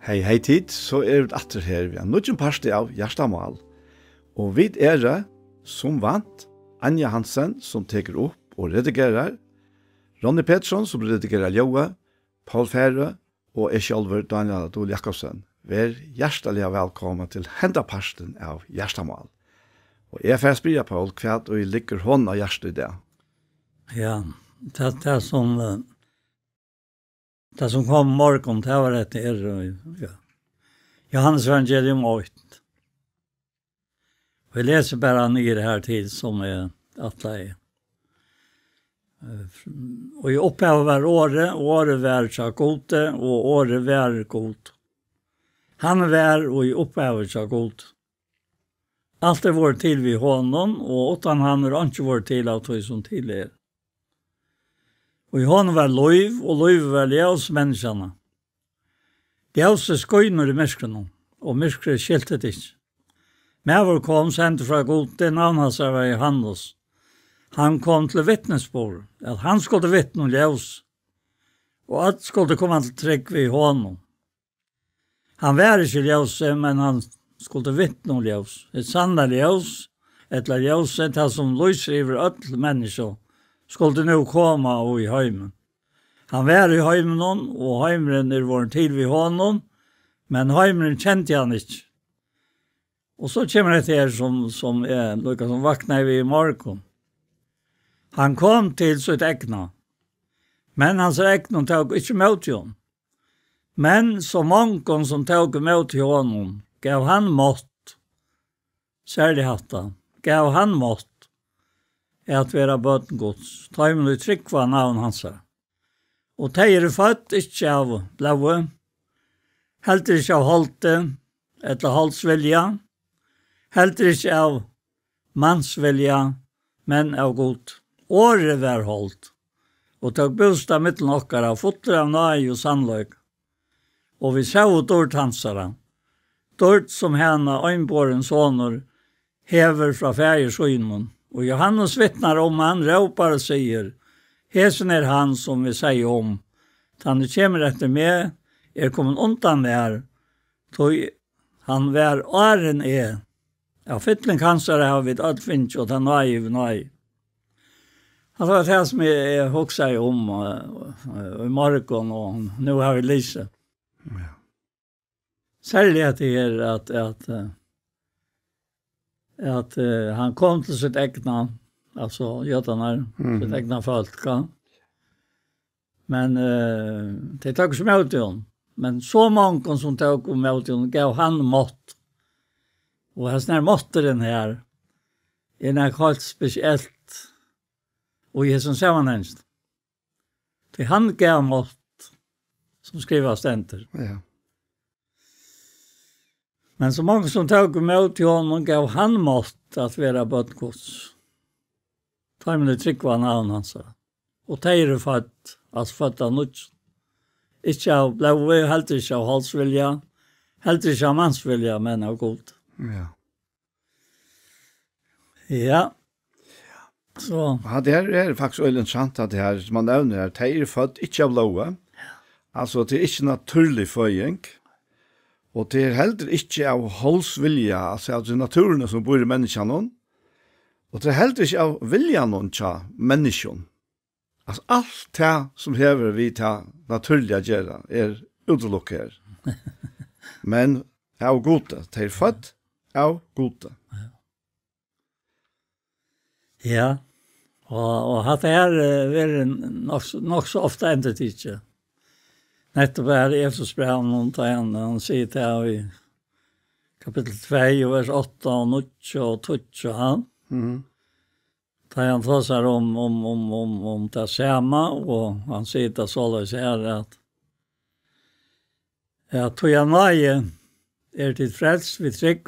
Hei tid, så vi atter her vi har nødgen parste av Gjerstamal. Og vi det, som vant, Anja Hansen, som teker opp og redigerer, Ronny Pettersson, som redigerer Ljøe, Paul Fære, og jeg selv, Daniel Adol Jakobsen. Vær hjertelig velkommen til hendaparsten av Gjerstamal. Og jeg får spørre på hva og jeg ligger hånd av hjertet i det. Ja, det som kom morgen, det var det ja. Johannes evangelium 8. Vi leser bare nere her til som atle. Og i opphavet var året var så gode, og året var god. Han var og i opphavet så god. Alt vår til vi honom, og utan han ikke vår til av tog som til Og i honom var løyv, og løyv var ljøs menneskene. Ljøse skøyner i mørkene, og mørkere skiltet ikke. Mæver kom sendt fra god, det navn hans var Johannes. Han kom til vittnesbord, at han skulle vittne om ljøs, og at skulle komme til trygg ved honom. Han var ikke ljøse, men han skulle vittne om ljøs. Et sanne ljøs, et ljøs, det som løsriver alle mennesker, skulle nå komme og i heimen. Han var i heimen, og heimeren vår til ved honom, men heimeren kjente han ikke. Og så kommer det her som noe som vakna vi i morgen. Han kom til sitt egna, men hans egna tog ikke mot honom. Men så mange som tog mot honom, gav han mått, særlig hatta, gav han mått, at være bøtengods. Ta imen ut trygg var navn hans. Og de født ikke av blaue, helter ikke av holdte, etter holdsvilja, helter ikke av mansvilja, men av god. Året var holdt, og tog bostad mittel nokkara, fotter av nøy og sannløg. Og vi så dårt hansara, dårt som henne øynbåren sånner, hever fra færgeskynen. Og Johannes vittnar om han, råpar og sier, hesen han som vi sier om. Han kommer etter meg, kommet undan der, tog han var åren Ja, fytling kanskje har vi alt finnes, og han var i nøy. Det var det som jeg hokser om i morgen, og nå har vi lyset. Ja. Særlig at han kom til sitt egna, altså jødene, sitt egna folk. Men det tok ikke med til henne. Men så mange som tok med til henne, gav han mått. Og hans måtteren her, noe helt spesielt, og i som sammenhengst. Det han gav mått, som skriver stenter. Ja. Men så mange som tog med til honom gav han mått at være bøtgods. Ta med det trygg var navn hans. Og de født, altså født av nødt. Ikke av blaue, helt ikke av halsvilja, helt ikke av mansvilja, men av god. Ja. Ja. Så. Ja, det faktisk veldig interessant at det her, som man nevner, de født ikke av blaue. Altså, det ikke naturlig føying. Og det heller ikke av holdsvilja, altså av naturen som bor i menneskene. Og det heller ikke av vilja noen til menneskene. Altså alt det som hever vi til naturlige gjøre utelukket her. Men av gode. Det født av gode. Ja. Og hatt det her nok så ofte endet ikke. Nettopp Efesos brev han sier til i kapittel 2, vers 8 og 9 og 12 han. Da han tar om det samme, og han sier til således her at tog jeg nøye til frels vi trygg,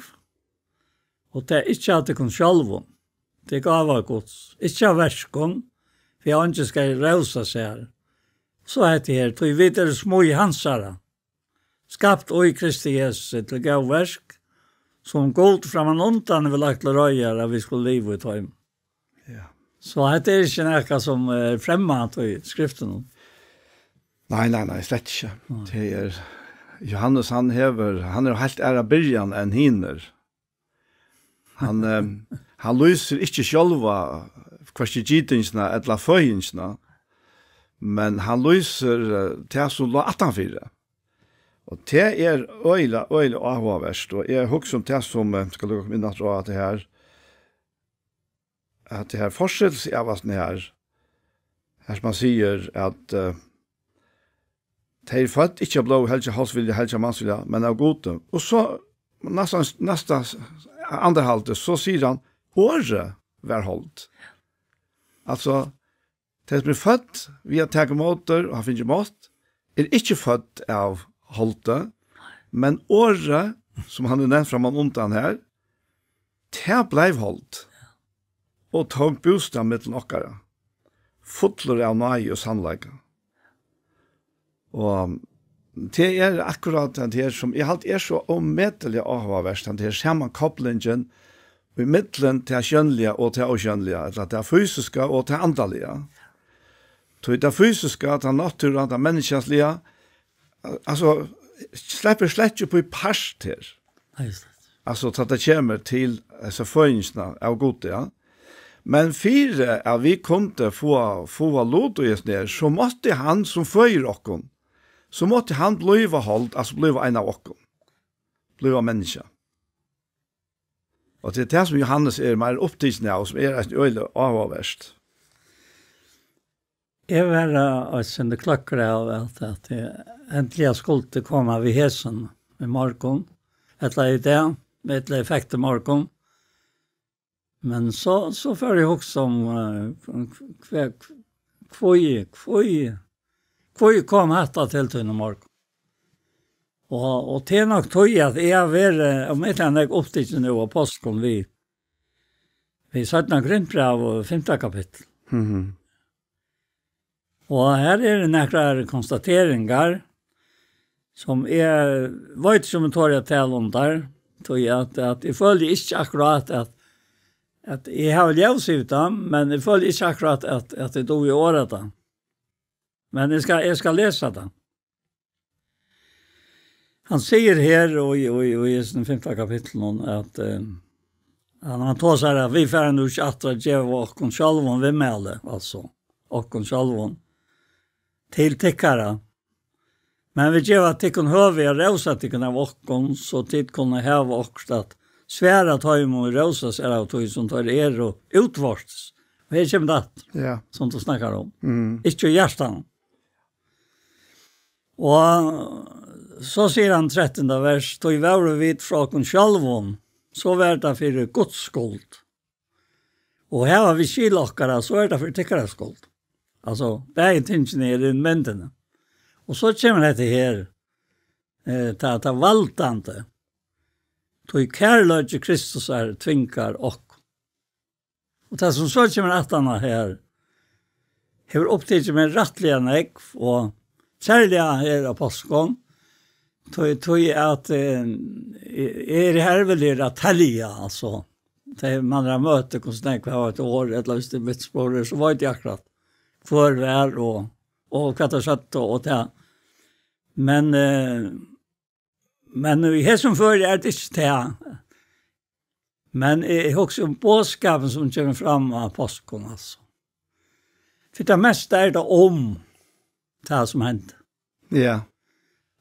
og det ikke at det kun selv, det gav av gods, ikke av verskon, for jeg ikke skal røse seg her. Så det her, tog vi små i hansara, skapt og i Kristi Jesus til gav versk, som god fram en undan vi lagt til røyere at vi skulle leve i tøym. Ja. Så det ikke noe som fremmant i skriften. Nei, slett ikke. Det Johannes han är helt ära början än hinner. Han lyser inte själva kvarstigidingsna eller föjingsna, men han lyser det som la 18-4. Og det øyla avhåverst, og jeg husker om det som skal lukke minne at det her forskjellelse av oss her som man sier at det født ikke blå helge halsvilje, helge mansvilje, men av gode. Og så, neste andre halte, så sier han, året var holdt. Altså, det som født via tegemåter, og han finner mått, ikke født av holdt, men året, som han nevnt fra man undan her, det ble holdt, og tog bostad med nokkere, fotler av nøye og sannleika. Og det akkurat det som jeg alltid så omedelig avhåverst, det samme kopplingen i middelen til kjønnelige og til okjønnelige, eller til fysiske og til andalige. Til det fysiske, til naturen, til menneskenslige, altså, slipper slett ikke på i parst her. Altså, til det kommer til følelsene av gode, ja. Men fire av vi kunde få låt og ner, så måtte han som føyer okken, så måtte han bliva holdt, altså bliva en av okken, bliva menneske. Og det det som Johannes mer opptidsende av, som et øyelig avhåverst. Jeg var sende klokker av at jeg endelig skulle komme ved hesen med morgen, etter i det, med et effekt til morgen. Men så får jeg også om hvor kom hetta til tøyne morgen. Og til nok tog at jeg var, om et eller annet opptidsen nå av påsken, vi satt noen grønnbrev og 5. kapittel. Og her det noen konstateringer som jeg vet ikke om jeg tar jeg til om der, tog jeg at jeg føler ikke akkurat at jeg har levd ut dem, men jeg føler ikke akkurat at jeg dog i året da. Men jeg skal lese det. Han sier her i 5. kapitlen at han tar seg at vi får nå ikke at det gjør åkken selv om vi melder, altså åkken selv om til tikkere. Men vi gjør at de kan høre og røse at de kan ha åkken, så de kan ha åkken at svære tøym og røse seg av tøy som tar og utvortes. Og her kommer det, som du snakker om. Ikke hjertene. Og så sier han 13. vers, «Tog var vidt fra åkken sjalvån, så var det for Guds skuld. Og her var vi skilokkere, så var det for tikkere skuld. Altså, det tingene i myndene. Og så kommer dette her, til valtande. Tog kærløyde Kristus tvinkar okk. Og det som så kommer etter her, har opptidset med rettlige nekv, og særlig her av påsken, tog at her vil det tellige, altså. Det man har møte hvordan jeg har et år, et eller annet mitt spår, så var det akkurat forvær og hva det satt og det. Men i her som før det ikke det. Men jeg har også båtskapen som kommer frem av påsken, altså. For det meste det om det som hendte. Ja.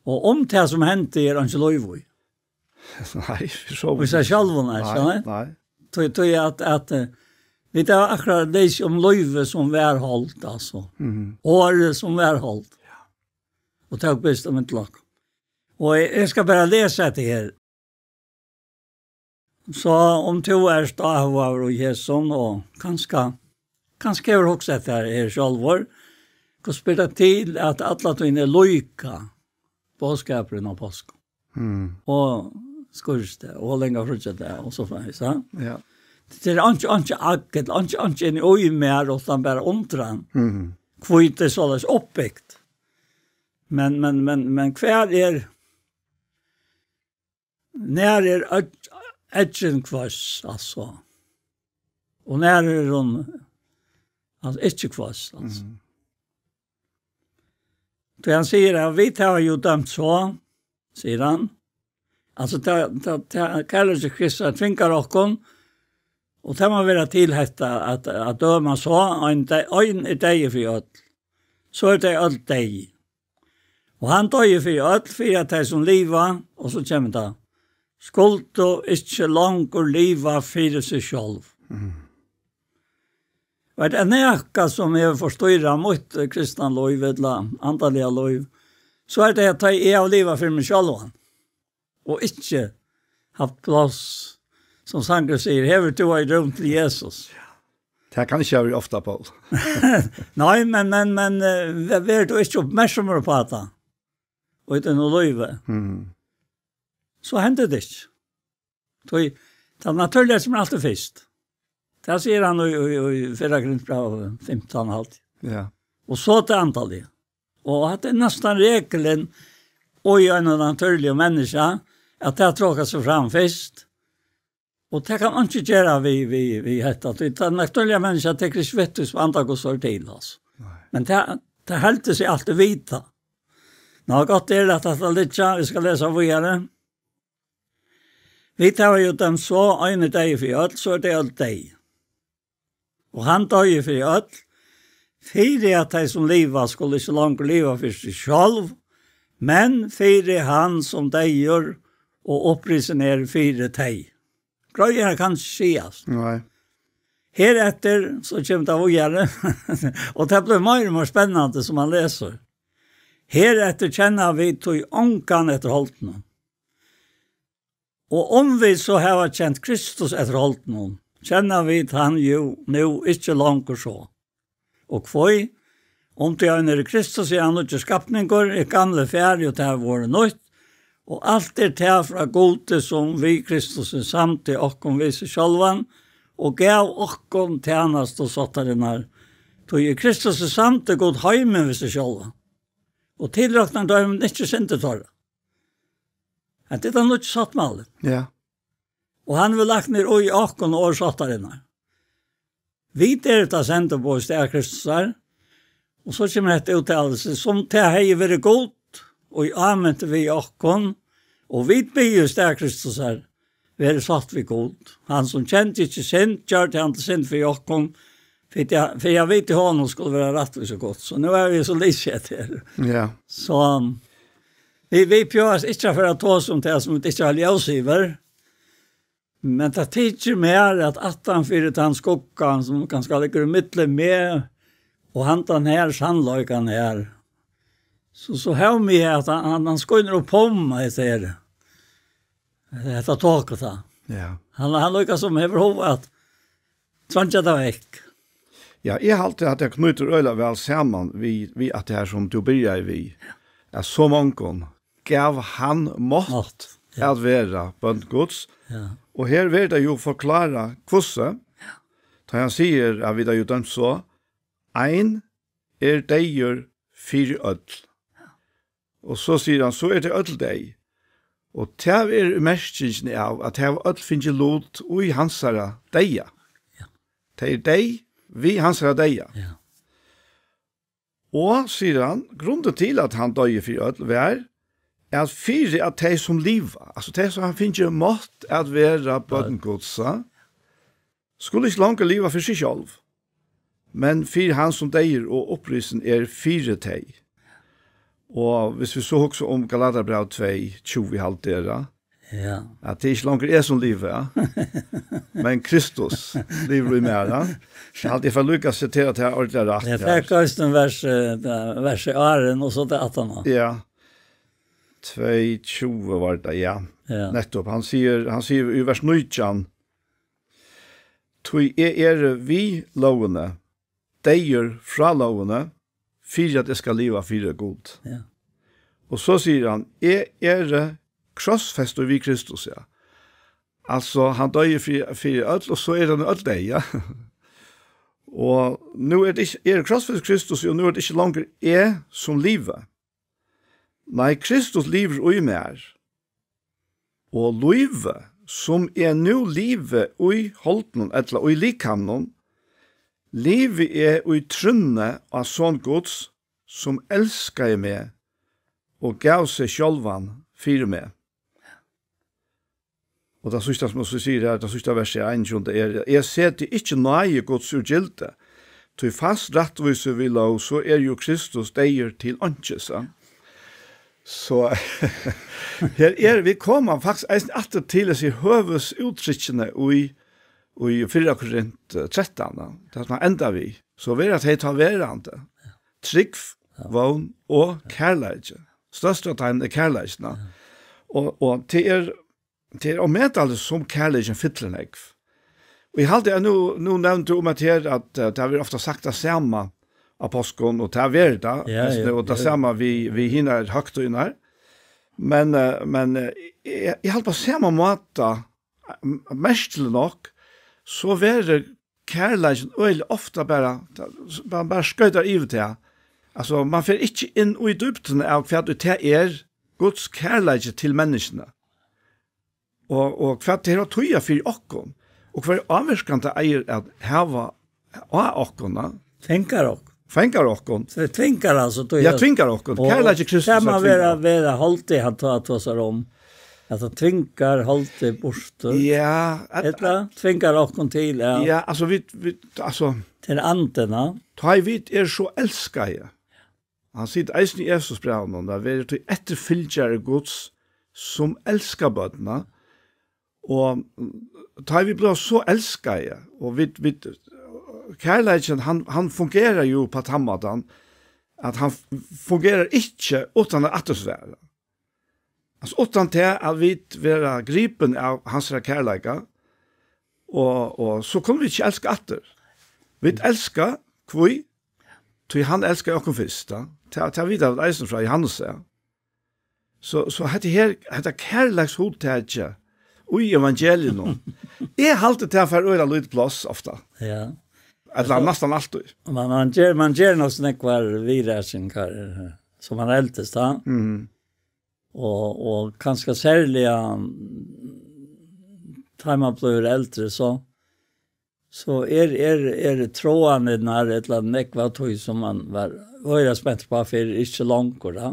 Og om det som hendte ikke løyvøy. Nei, så. Hvis jeg selv var der, Nei. Tog jeg at vi tar akkurat det om løyve som var holdt, altså. Året som var holdt. Ja. Og takk best om et lakk. Og jeg skal bare lese det her. Så om 2 stav var og Jesu, og kanskje jeg har også dette her selv, og spiller til at alle togene løyka påskaperen og påsk. Og skurste, og lenger frutset det, og så faktisk, ja. Ja. Det ikke akket, ikke en øy mer, og den bare omtran. Kvitt det såles oppbyggt. Men hver när edgen kvass, altså. Og när hun, altså, ikke kvass, altså. Så han sier at vi tar jo dømt så sier han. Altså, kallar seg Kristus tvinkar okkon, og det må være tilhetta at døma så, ein deg for öll, så det öll deg. Og han døy for öll, for at de som liva, og så kommer det, skuld du ikke langer liva for seg selv. Og det nekka som jeg forstår mot kristna lov, eller andalige lov, så det at jeg av liva for meg selv, og ikke haft plass, som Sanger sier, hever du har rom til Jesus. Det kan ikke være ofte på. Nei, men er du ikke oppmerksommere på det? Og det er noe løyve. Så hender det ikke. Det er naturlig som er alltid først. Det sier han i 4 Korinthbrev 15,5. Ja. Og så til antallet. Og at det er nesten regelen, og i en naturlig menneske, at det tråkar seg fram først. Og det kan man ikke gjøre vi hette. Det er naturlige mennesker, det er ikke vet som andre går så til. Altså. Men det helter seg alltid vita. Nå har gått det at det litt, vi skal lese videre. Vi tar jo dem så, øyne deg for alt, så det alt deg. Og han døg for alt, for at de som livet skulle ikke langt liva for seg selv, men for han som deg gjør, og opprisen for deg. Grøyene kan ikke sies. Nei. Heretter så kommer det å gjøre, og det blir mer og mer spennende som man leser. Heretter kjenner vi til ånkan etter holden. Og om vi så har kjent Kristus etter holden, kjenner vi til han jo nå ikke langt så. Og hvor, om til han Kristus er han ikke skapninger, gamle ferdig og det har vært nødt, og alt til fra gode som vi Kristus er samt til okkom vi seg sjølvan, og gav okkom tjenest og sattarinnar. Tog Kristus er samt til god heimen vi seg sjølvan. Og tilrakten dømen ikke syndetorra. Det er nok satt med alle. Ja. Og han vil lagt ned i okkom og sattarinnar. Vi det sender på i sted Kristus er, og så kommer dette uttalelse, som til hei være god, og i amen til vi okkom, og vi bygger sted Kristus her, vi satt vi god. Han som kjente ikke synd, gjør til han til synd for okkom, for jeg vet i hånden skulle være rettvis og godt. Så nå er vi så lyset her. Ja. Så vi prøver ikke for å ta som det som ikke har ljøsiver, men det tidser mer at han fyrer til hans skokkan, som kan skal ligge i midtlet med, og han den her sannløyken her, så har vi at han skøyner opp på meg etter taket da. Ja. Han lykker som hever hovedet at tvangja det vekk. Ja, jeg har alltid at jeg knyter øyla vel sammen vi at det her som du begynner vi. Ja, så mange gav han mått at være bøndgods. Ja. Og her vil det jo forklare hvordan. Da han sier at vi da jo dømt så, ein deier fyr ødel. Og så sier han, så det ødel deg. Og det merkingen av at det ødel finner lot i hansara deia. Ja. Det deg, vi hansara deia. Ja. Og, sier han, grunnen til at han døg for ødel var, at fyre at de som liva, altså de som han finner mått at være bøngodsa, skulle ikke langt liva for seg selv. Men fyre han som deier og opprisen fyre teg. Og hvis vi så også om Galaterbrev 2, 20 halvt dere, ja. At det ikke langer som livet, ja. Men Kristus lever i mer. Jeg har alltid for lykkes til at jeg har ordentlig rett. Jeg fikk også vers i åren, og så til 18. Ja. 2:20 var det, ja. Nettopp. Han sier i vers 19, «Tui vi lovene, deier fra lovene, for at jeg skal leve fire god.» Ja. Og så sier han, krossfest vi Kristus, ja. Altså, han døyer for ødel, og så han ødel deg, ja. Og nå det ikke, krossfest Kristus, og nå det ikke langer som livet. Nei, Kristus lever ui mer. Og livet, som nå livet ui holden, eller ui likamnen, livet ui trunne av sånn gods, som elsker meg, og gav seg sjølvan fyra med. Og det sista som også sier her, det sista verset 1, jeg ser til ikke nøye Guds urgilde, til fast rettvise vi lov, så jo Kristus deier til ønskjelse. Så her vi kommer faktisk etter til å si høves uttrykkene i 4 Korint 13, det som enda vi, så vil at jeg tar verande, trygg, vogn og kærleidje. Største av tegn kærleidjene. Og til å møte alle som kærleidjen fytler nekv. Og jeg halte nå nevnte om at det har vi ofte sagt det samme av påsken, og det har vært det, og det samme vi hinner høgt og innar. Men jeg halte på samme måte, mest nok, så var det kærleidjen øyelig ofte bare skøyder i det. Altså, man får ikke inn i dybden av hva det Guds kærleidje til menneskene. Og hva det å tøye for okken, og hva avvirkende at hava av okkene. Tvinkar okken. Tvinkar okken. Så det tvinkar altså. Ja, tvinkar okken. Kærleidje Kristus. Det må være alltid han tar seg om. Alltså tvinkar alltid bort. Ja, tvinkar okken til. Ja, alltså vi alltså till antenna. Ta vi så älskade. Han sitter eisen i Jesus brevn, og det er til etterfylgjere Guds som elsker bøtene, og da vi ble så elskede, og kærleiken, han fungerer jo på tammaten, at han fungerer ikke uten atmosfære. Altså uten til at vi være gripen av hans kærleika, og så kunne vi ikke elske atter. Vi elsker kvøy, til han elsker okken først, ta videre av eisen fra Johannes. Så dette kærleikshotetje i evangeliet nå. Jeg halte til for å gjøre litt plass ofte. Ja. Eller nesten alltid. Man gjør noe sånn hver videre som man eldtes da. Og kanskje særlig tar man blir eldre så det trådene når et eller annet nekva tog som man var spent på for ikke langt da.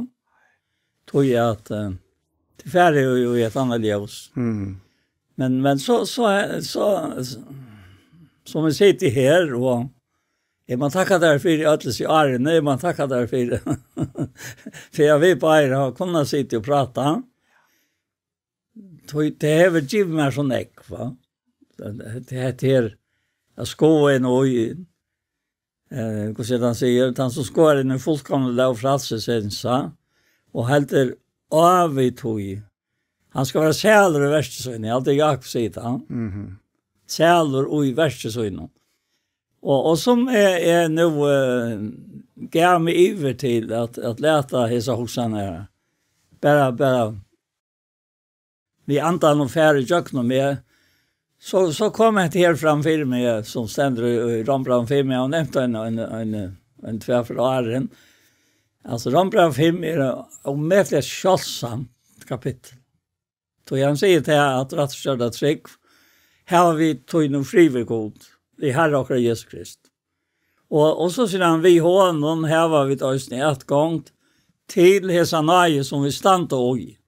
Tog jeg at til færre jo i et annet ljøs. Men så som vi sitter her og man takker der for ødels i årene, man takker der for jeg vil bare ha kunnet sitte og prate. Det har vært givet meg sånn nekva. Det heter jag skoar in och hur ska han säga han så skoar in en fullkomlig lov frälselse och helt av i tog. Han ska vara sälare i värstsöjning, alltid Jakob säger han. Sälare i värstsöjning. Och som är nu gav mig över till att läta hesa hosan här. Bara vi antar nog färre jökna med. Så kom jag till framför mig som ständer i Rambran 5 och nämnt en två för åren. Alltså Rambran 5 är omätligt kärsamt kapitel. Då jag säger till att rättförda trygg här har vi tog nog frivillig god i Herre och Jesus Krist. Och så säger han vi honom här var vi oss i ett gång till hesa nöje som vi stannar i.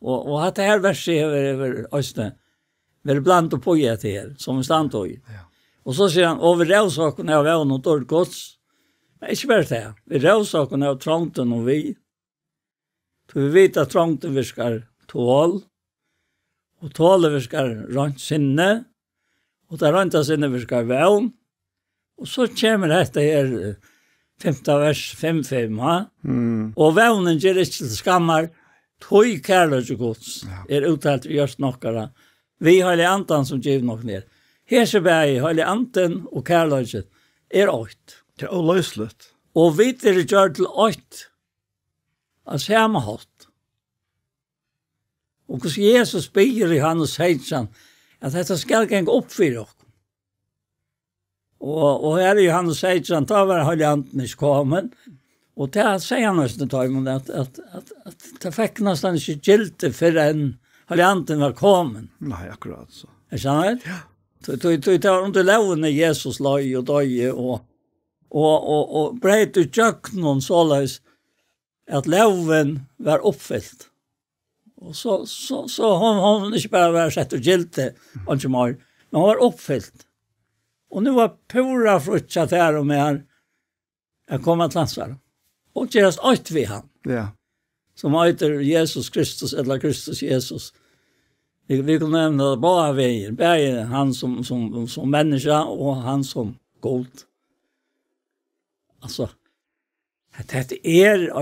Och att det här verset över oss vi bland och på ett här som vi stannar i. Och så säger han över råsakerna av även och dåligt gods. Men inte bara det. Vi råsakerna av trångten och vi. Så vi vet att trångten virkar tål. Och tål virkar rönt sinne. Och det rönta sinne virkar väl. Och så kommer detta här 5. vers 5-5. Och vävnen ger inte till skammar. Tøy kærleik Guds uttalt vi just nokkara. Vi har det antan som giv nok ner. Hesebæi har det antan og kærleik åkt. Det løslet. Og vi gjør til åkt. Av samme hatt. Og hvordan Jesus ber i Johannes 16 at dette skal genge opp for oss. Og her i Johannes 16 da var Hellig Anden ikke kommet. Og det sier han nesten at det fikk nesten ikke gilte for en Hellig Anden var kommet. Nei, akkurat så. Sant det? Ja. Det var under lovene Jesus løy og døy og breit ut jøkken såleis at loven var uppfyllt. Och så hon inte bara var sett och gilte och men hon var uppfyllt. Och nu var pura frutchat här och med jag kommer till ansvar. Och just ett vi han. Ja. Som heter Jesus Kristus eller Kristus Jesus. Vi kan nämna bara vägen. Både han som människa och han som god. Alltså det är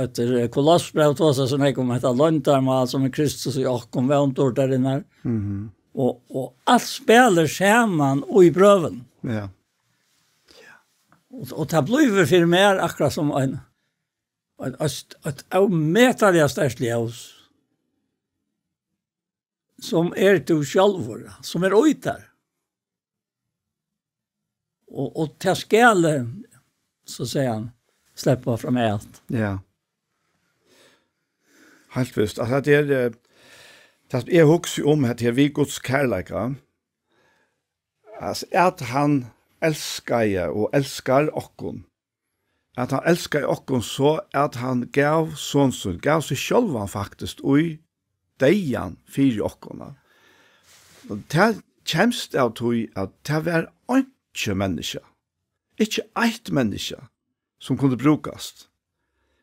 ett kolossbrev till oss som jag kommer att heta Löntarmal som är Kristus och jag kommer väntor där inne. Mhm. Och allt spelar samman och i bröven. Ja. Och det blir för mer akkurat som ett avmätaliga störstlig hos som du själv, som ojtar. Och till skala, så säger han, släppa från allt. Ja. Helt visst. Alltså det är jag husker om att det är vi Guds kärleka. Alltså att han älskar och älskar okkon. Att han älskar okkon så att han gav sonsun, gav sig själv faktiskt i dejan för okkon. Och det kjemst av tog at det var ikke menneske. Ikke eit menneske som kunne brukast.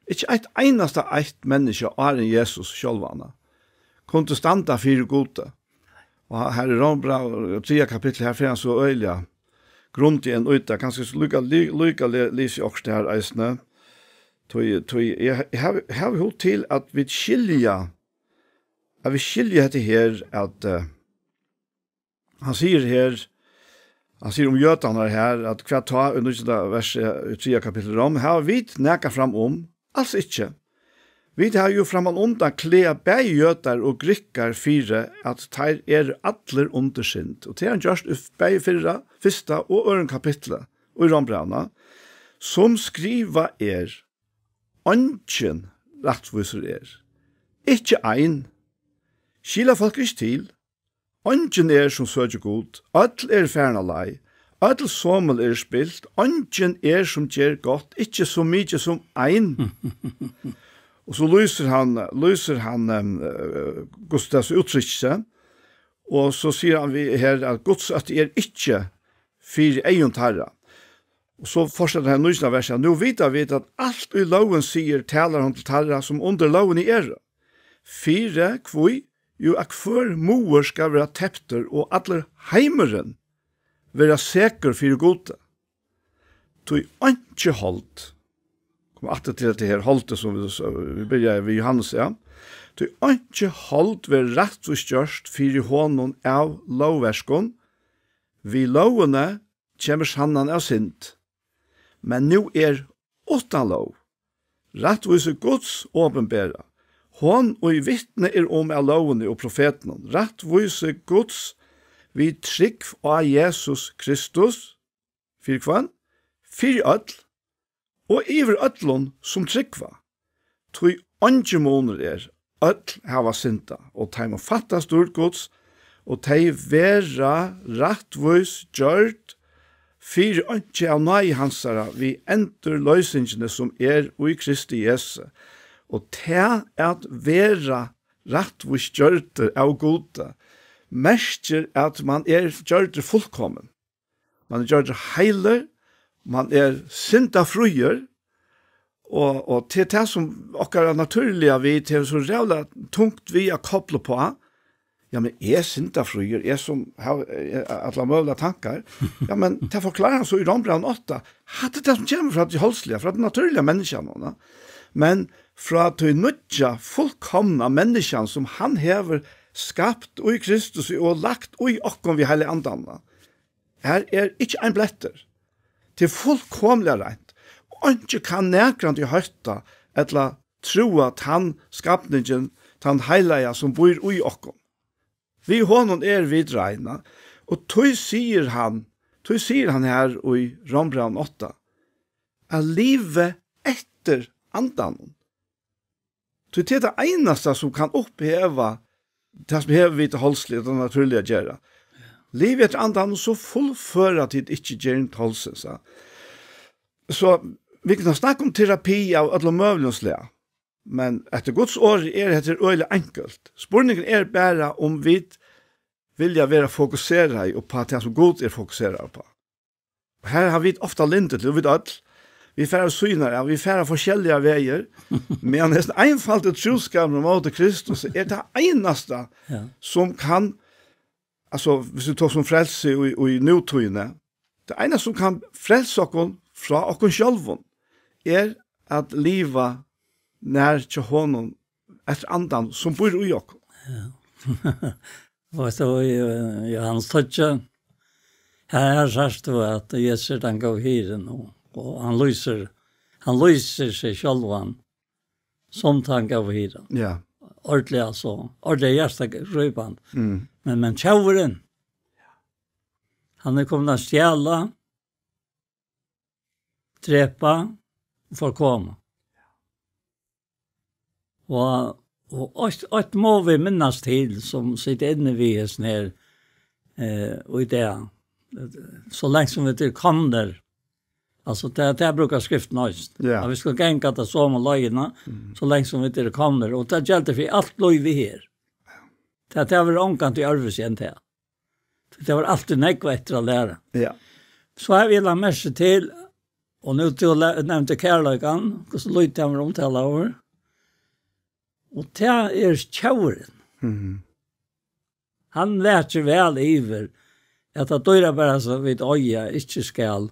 Ikke eit eneste eit menneske er en Jesus sjølvana. Kunne standa for gode. Og her i Rombra, 3 kapittel her, for han så øyla grunnt igjen ute, kanskje lykka lise også det her eisene. Jeg har hørt til at vi skilja dette her, at han sier om jøtene her, at hva ta under verset 3 kapittel om, her har vi nækka fram om, altså ikke. Vi har jo framan undan klea bæg jøtar og grykkar fire at teir atler undersynd. Og det er just bæg fyrsta og øren kapitlet og i Rombrana, som skriva ongen rettviser Ikke ein. Skila folk ikke til. Ongen som søger god. Ødel ferna lei. Ødel sommel spilt. Ongen som gjer godt. Ikke så mykje som ein. Og så lyser han Gustavs uttrykkelse, og så sier han her at Guds at det ikke fire egen tarra. Og så fortsetter han nysna verset, nå vet vi at alt i loven sier taler han til tarra som under loven i Fire kvoi, jo at for moer skal være tepter, og alle heimeren være seker for gode. Tog ikke holdt. Kom att till här hållte som vi börjar vid Johannes ja. Du inte hållt ved rätt och störst för honom av lovverskon. Vi lovene kommer sannan av sint. Men nu utan lov. Rättvise Guds åpenbæra. Hon og i vittne om av lovene og profeten. Rättvise Guds vi trygg av Jesus Kristus. Fyr kvann. Fyr öll. Og iver öllun som tryggva, tog andre måneder öll hava synda, og de må fatta stort gods, og de vera rattvis gjørt, fyr ikke av nøy hansara, vi enter løsningene som og i Kristi Jesu, og te at vera rattvis gjørt av gode, mestjer at man gjørt fullkommen. Man gjørt heiler, man synda fruer, og til det som okkar naturliga vi til så rævla tungt vi koppla på, ja, men synda fruer, som har alla möjliga tankar, ja, men det forklarer han så i Rombran 8, det det som kommer fra det holdsliga, fra det naturliga människan, men fra det nødja fullkomna människan som han hever skapt og i Kristus og lagt og i okkom vi hele andanna. Her ikke ein bletter. Til fullkomlig rent. Og ikke kan nærkrande i høyta eller tro at han skapningen, han heilige som bor i okkom. Vi honom vidreina, og tog sier han her i Rombran 8, at livet etter andan. Det det eneste som kan oppheva det som hever vi til holdslig og naturlig å gjøre. Livet etter andan så fullfører til ikke gjerne til holdslig. Så vi kan snakke om terapi av alle møvelslige. Men etter Guds år det øyelig enkelt. Spurningen bare om vi vilja være fokusere på det som Gud fokuserer på. Her har vi ofta lindet til, vi færer syner, vi færer forskjellige veier, men nesten einfalt troskap mot Kristus det eneste som kan, altså hvis du tar som frelse i nutøyene, det eneste som kan frelse oss fra oss selv at livet nær til honom etter andan som bor i oss. Ja. Og så Johannes tøtje, her sagt du at Jesus den gav hiren, og han lyser seg selv som han gav hiren. Ja. Ordentlig altså, ordentlig hjertet røyband. Men tjauren, han kommet å stjæle, drepa, og forkomme. Og må vi minnes til som sitter inne vi oss ned og i det. Så lenge som vi kom der. Altså, det bruker skriften også. Yeah. Vi skal gjenka det så med løgene, så lenge som vi kom der. Og det gjelder for alt løg vi her. Det var omkant i Ørves igjen til. Det var alltid nekva etter å lære. Ja. Så har vi la mest til, og nå til å nevnte kærløyken, hvordan løg det var omtale over. Og det tjauren. Han lærer seg vel iver at det døyre bare så vidt øye ikke skal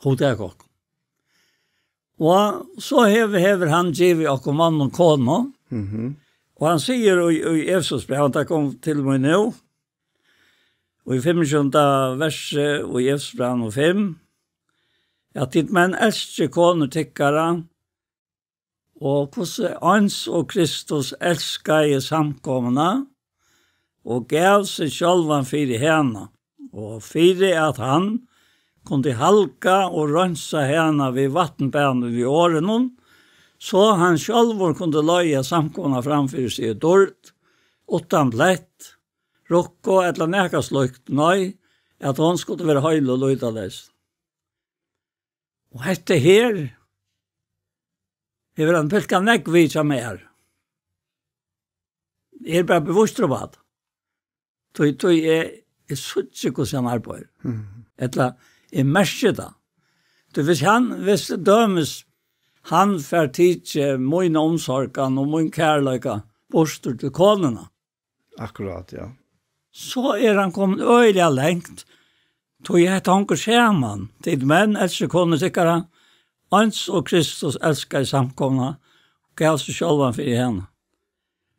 hodekok. Og så hever han givet okkur mann og kone. Og han sier i Efesos brev, han kom til meg nå, og i 25. verset og i Efesos brev 5, at ditt menn elsker kone tykkere, og hvordan ans og Kristus elsker i samkomne, og gav seg sjølvan fyrir henne, og fyrir at han kunde halka og rønsa henne ved vattenbænet ved årene, så han sjølvor kunde løye samkomne framfyrir seg dård, utan blett, rokko eller nekaslukt, nøy, at han skulle være høyl og løydales. Og hette her, hever han pilka nekvisa mer. Bare bevusst om at. Tøy suttje hos han arbeid. Etla, mersker det. Hvis det dømes, han får tidse min omsorgan og min kærløyka bostur til konene. Akkurat, ja. Så han kommet øyelig lengt. Tøy het hanker skjerman til menn, elsker kone sikkert ans og Kristus elskar i samkomna, og gav seg sjølvan fyrir henne.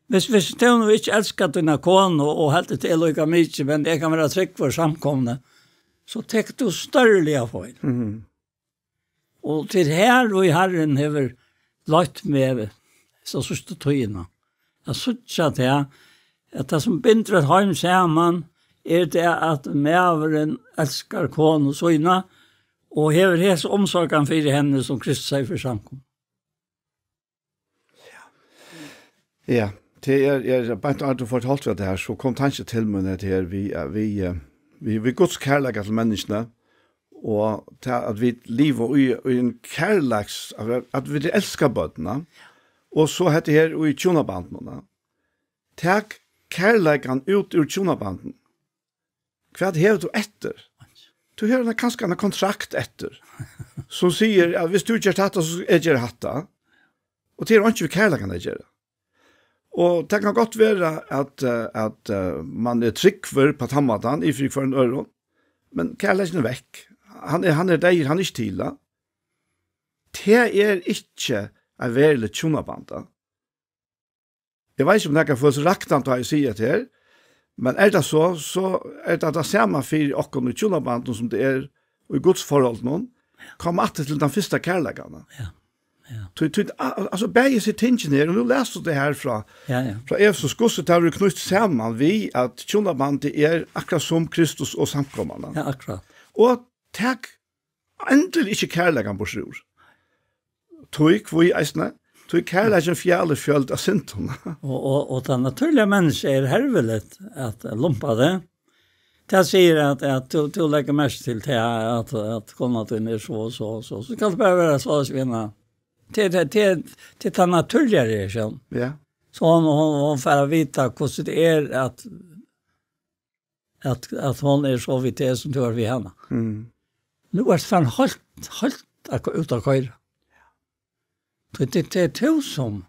Hvis du ikke elskar dina kone, og helt til lukka mykje, men det kan være trygg for samkomna, så tek du størrelig av feil. Og til her og i Herren hever lagt med så sørste tøyene. Jeg synes at det som binder et heim sammen, det at mæveren elskar kone og søyna, og hever hes omsorgan fyrir henne som Kristus sier for samkom. Ja, det bare at du fortalt det her, så kom tanke til meg til vi Guds kærlighet til menneskene, og til at vi lever i en kærlighet, at vi elsker bøtene, og så heter det her i tjonabandene. Takk kærligheten ut ur tjonabanden. Hva hever du etter? Du har kanskje en kontrakt etter, som sier at hvis du ikke har tatt det, så er det ikke hatt det. Og det ikke vi kærlighet å gjøre. Og det kan godt være at man tryggver på tammatan i fri for en øron, men kærligheten vekk. Han der, han ikke til det. Det ikke en veldig tjonabanda. Jeg vet ikke om det kan få så raktant hva jeg sier til her, men det så det samme for åkken i tjonabanden som det i Guds forhold nå, kom alltid til den første kærleggene. Ja. Altså, begge sitt tingene her, og nå leser du det her fra Efesos gosset, der vi knytt sammen vi at tjonabandet akkurat som Kristus og samkommene. Ja, akkurat. Og takk endelig ikke kærleggene på sjur. Tøy kvøy eisne, tøy kærleggene fjæle fjølt av syntene. Og det naturlige mennesket hervelet at lumpa det. Det sier at du legger mest til at kona din så kan det bare være så svinna till den naturliga reaktion. Ja. Så hon får veta hur det är att hon är så vid det som tror vi henne. Nu är det fan helt ut av köra. Det är to som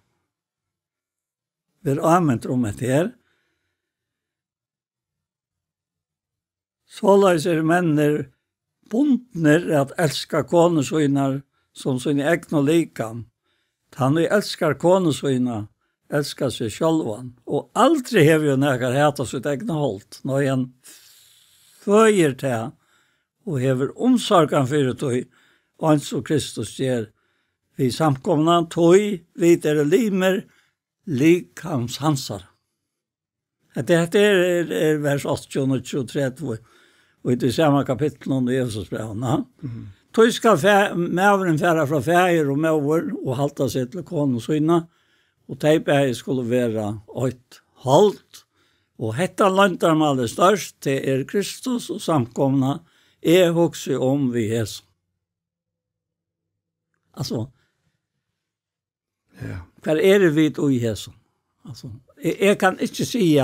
vi har använt om det här. Så läser männer bundner att älska konesöjnar som sin egna likan. Han älskar konesöjnar, älskar sig självan. Och aldrig har vi nägar häta sitt egna hållt. När han föjer det och hever omsorgan för det och han så Kristus ger vi samkomna tog vid limer likans hansar. Det är vers 8 och 23 och i det samma kapitlen i Efesosbrevet. Tog ska mävren färra från färger och mäver och halta sig till konesöjna och tejpär skulle vara ett halt och hetta lantar med alldeles störst det Kristus och samkomna är också om vi Jesus. Alltså Hva det vi i Jesus? Altså, jeg kan ikke si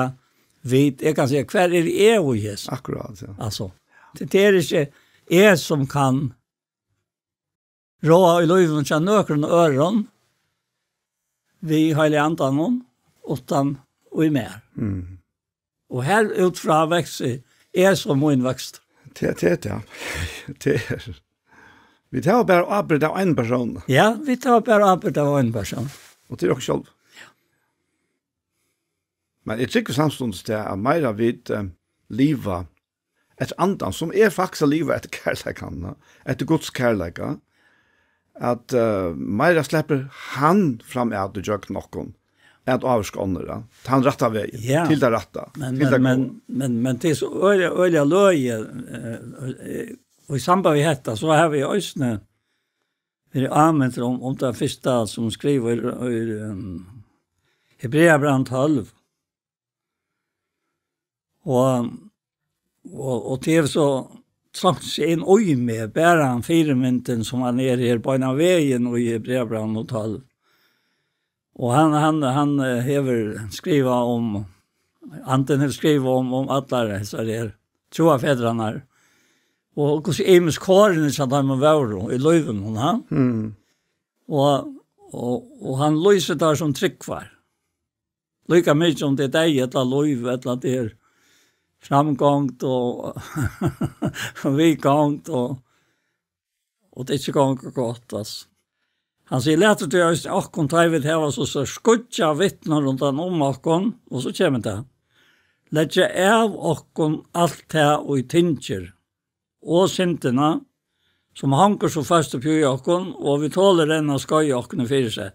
vid, jeg kan si hva det i Jesus? Akkurat, ja. Altså, det ikke jeg som kan råa i løyven til nøkron og øren vi heilige andan utan og i mer. Og her utfra vekster som min vekst. Det, ja. Det Vi tar bare arbeid av en person. Ja, vi tar bare arbeid av en person. Og det også selv. Ja. Men jeg tykker samstånds til at meira vid liva et andan, som faktisk liva etter kærleikene, etter Guds kærleika, at meira slipper han fram at du gjør noen, at avsk åndere, til han retta veien, til det retta. Men det er så øyelig løye, og i samband med detta så har vi ösne vi använder om det första som skriver i Hebreerbrevet 12. Och det är så trångt en oj med bara en firmynten som han är här på en vägen och i Hebreerbrevet 12. Och han har skriva om Anten skriva om alla så där två fäderna og hvordan Emes kåren som han må være i løyven hun ha. Og han løser der som tryggvar. Lika mye om det er deg, et eller løyv, et eller det er framgångt og vikgångt og det er ikke gångt godt. Altså. Han sier, lete til oss akkon treivet her, og så skudja vittner rundt han akkon, og så kommer det. Lete av akkon alt her og i tinger, og syndene, som hanker så fast på jakken, og vi tåler den av skøyjakken i fyrir seg.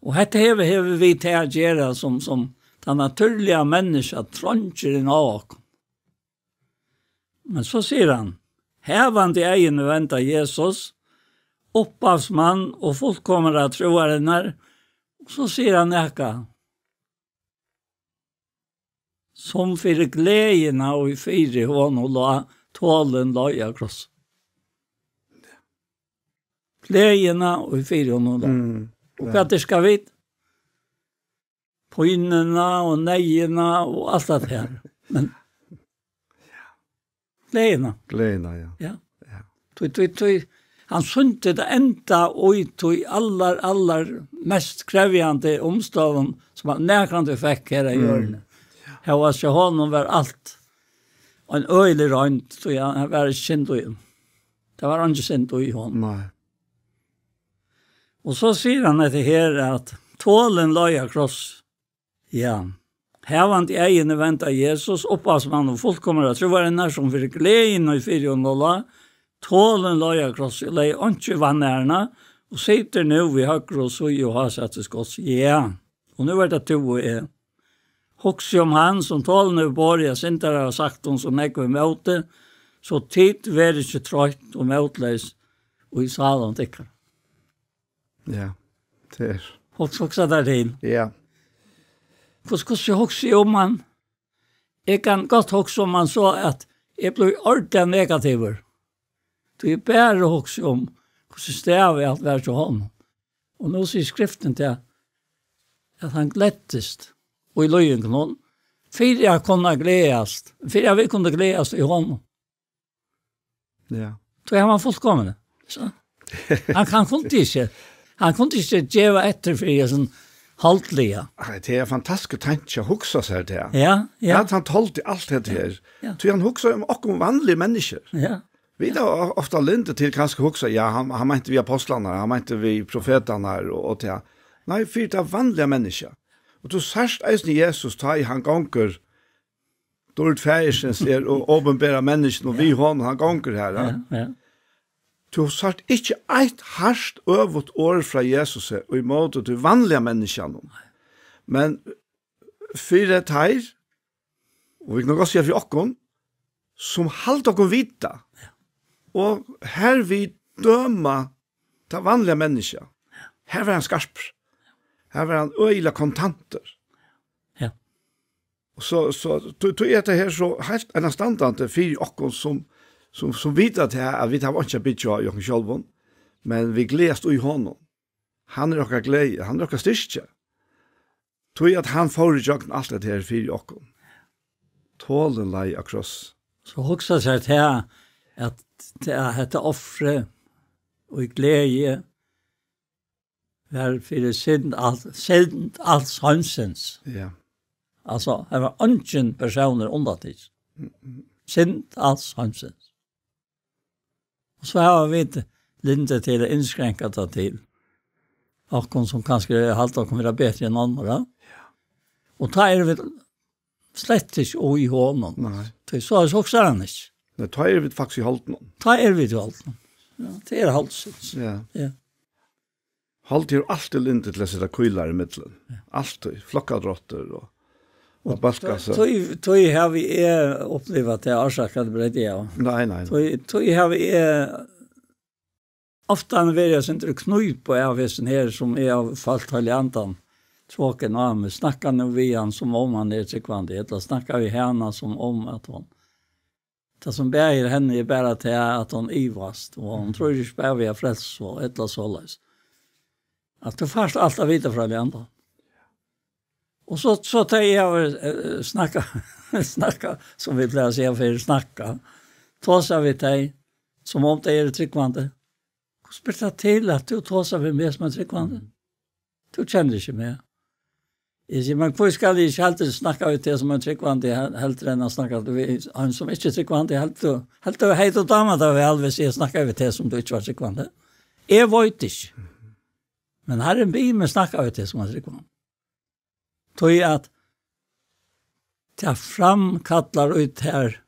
Og dette hever vi til å gjøre som den naturlige menneska trånger inn av jakken. Men så sier han, hevande egen venta Jesus, opphavsmann og fullkomere troarenner, og så sier han eka, som fyrir gledene og i fyrir hånd og la tålen løya kross. Gledene og i fyrir hånd og la. Og hva det skal vi? Pøynene og nejene og alt det her. Men gledene, ja. Han synte det enda og i allar mest krevjande omstaven som han nærkant fikk her i hjørnet. Her var ikke honom var alt. Og en øyelig rønt, så han var ikke synd i. Det var ikke synd i honom. Nei. Og så sier han etter her at tålen løya kross. Ja. Hevant i egene venta Jesus, opphavsmann og fullkommer at det var en som fikk gleden og i fyrjåndola, tålen løya kross, og lei ikke vannærene, og sitter nå vi høyre og så og har sett det skått. Ja. Og nå er det to og en. Hoxi om han som tålen er borg, jeg synes har sagt hon som jeg vil møte, så tid var ikke trøyt og møtleis, og i salen tikkere. Ja, det er. Hoxi der til. Ja. Hvordan hoxi om han? Jeg kan godt hoxi om han så at jeg blir ordentlig negativer. Det er bare hoxi om Hvordan steg vi alt vær til honom. Og nå sier skriften til at han glettest, og i løyen någon, for jeg kunne gledast, for jeg vi kunne gledast i honom. Ja. Så han var fullkomne. Så. Han kunde ikke gjøre etter for jeg sånn haltlige. Det er fantastisk tanke å huske seg det. Ja. At han tålte alt det her. Ja. Så han husker om vanlige mennesker. Ja. Vi har ofta linte til kanskje huske, ja, han mente vi apostlene, han mente vi profetene og til. Nei, for det er vanlige mennesker. Og du sørst eisen Jesus ta i han ganger, dårlig færsens og åpenbære mennesken, og vi hånd han ganger her. Ja. Du sørst ikke eit hardt øvut år fra Jesus og i måte til vanlige mennesker. Men for det her, og vi kan godt si at vi åkken, som halt åkken vita, og her vi døma til vanlige mennesker. Her var han skarp. Her var han øyla kontanter. Ja. Og så tog jeg det her så helt enn standande for oss som vita til at vi tar ikke bitt av Jokken Kjolvån, men vi gledest i honom. Han okka glede, han okka styrke. Tog jeg at han får i Jokken alt det her for oss. Tålen lei akross. Så hoksa seg til at det hette offre og i glede var for synd alls hansens. Ja. Altså, det var ingen personer undatid. Synd alls hansens. Og så har vi linde til å innskrenke det til. Akkurat som kanskje halte å være bedre enn andre. Ja. Og da vi slett ikke i hånden. Nei. Så er det også han ikke. Det tar vi faktisk i halten. Ta vi til halten. Ja, det er halsens. Ja. Halt er alltid linte til å sette køyler i midtelen. Alltid. Flokkadrotter og balkasser. Tog har vi opplevd det årsaken ble det, ja. Nei. Tog har vi ofte han vil jeg ikke knup på avvisen her som har falt til andan. Tråken av meg. Snakker nå vi han som om han tryggvandig. Eller snakker vi henne som om at hon det som bærer henne bare til at hun ivast, og hun tror ikke bare vi har frelst og et eller annet såleis. At du først alt er videre fra de andre. Og så tar jeg snakka, som vi pleier å si for snakka, tåser vi til, som om det er tryggvande. Hvordan blir det til at du tåser vi med som er tryggvande? Du kjenner ikke med. Jeg sier, men hvor skal jeg ikke alltid snakke ut det som er tryggvandig, helt enn å snakke ut han som ikke er tryggvandig, helt og heit og damer da vi aldri sier snakke ut det som du ikke var tryggvandig. Jeg vet ikke. Men her er en bil med snakke ut det som er tryggvandig. Tog jeg at det framkattler ut her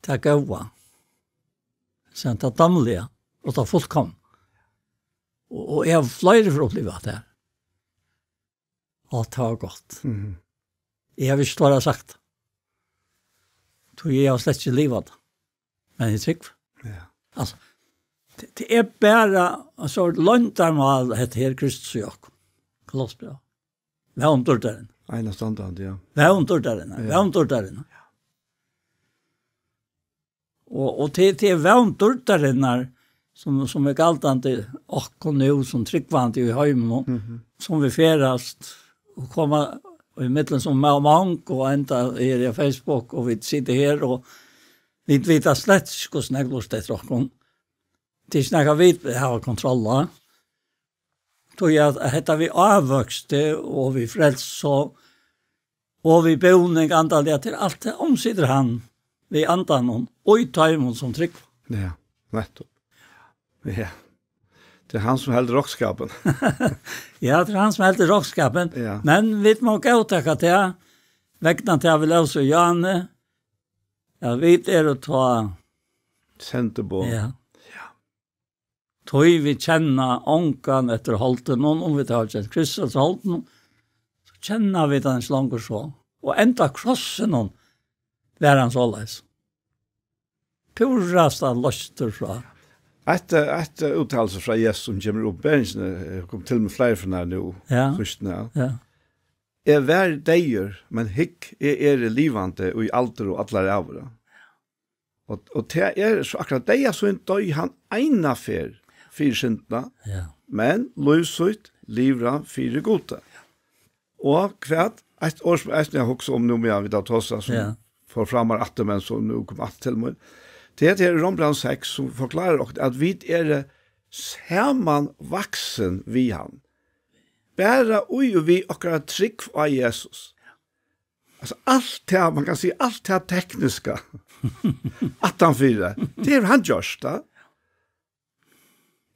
til gåa, sen til damlige, og til fullkom. Og jeg har flere for å oppleve det her. Og det var godt. Jeg har ikke hva jeg har sagt. Jeg har slett ikke livet. Men jeg tykker. Ja. Altså, det er bare altså, løntarmal heter her Kristus og Jakob. Kolossbra. Vævndorderen. Ena standard, ja. Vævndorderen. Og til vævndorderen som er galtande og nå som tryggvande i heimen, som vi ferast og komma i middelen som mange og enda her i Facebook og vi sitter her og vi vet slett ikke hvordan jeg lust etter oss. Det er ikke vi har kontroll. Tog jeg at dette vi avvøkste og vi frelst og vi boning andalige til alt det omsider han vi andan og i tøymon som trygg. Ja, nettopp. Ja. Det er han som helder rockskapen. Ja, det er han som helder rockskapen. Ja. Men vi må gå uttakke til, vekna til jeg vil også Janne. Ja, vi å ta Sentebo. Ja. Tog vi kjenner ånkan etter holden, om vi tar kjent Kristus holden, så kjenner vi den slanger så. Og enda krossen hon, det er han så leis. Purasta løster fra. Et uttalelse fra Jesus som kommer opp, Bernsene kom til med flere fra nå, førstene. Ja. Jeg vær deier, men hikk er livante og i alder og atler av det. Og det så akkurat det så en døy han ena fer fyr syndna, men løsut livra fyre gode. Og kvart, et år som jeg husker om noe med Vidar Tossa, som får framar atter, men som nå kom atter til meg. Det er Rombrand 6 som forklarer at vi saman vaksen vi han. Bæra ui og vi akkurat trygg av Jesus. Altså allt det, man kan si allt det tekniska. At han fyra. Det han gjørst da.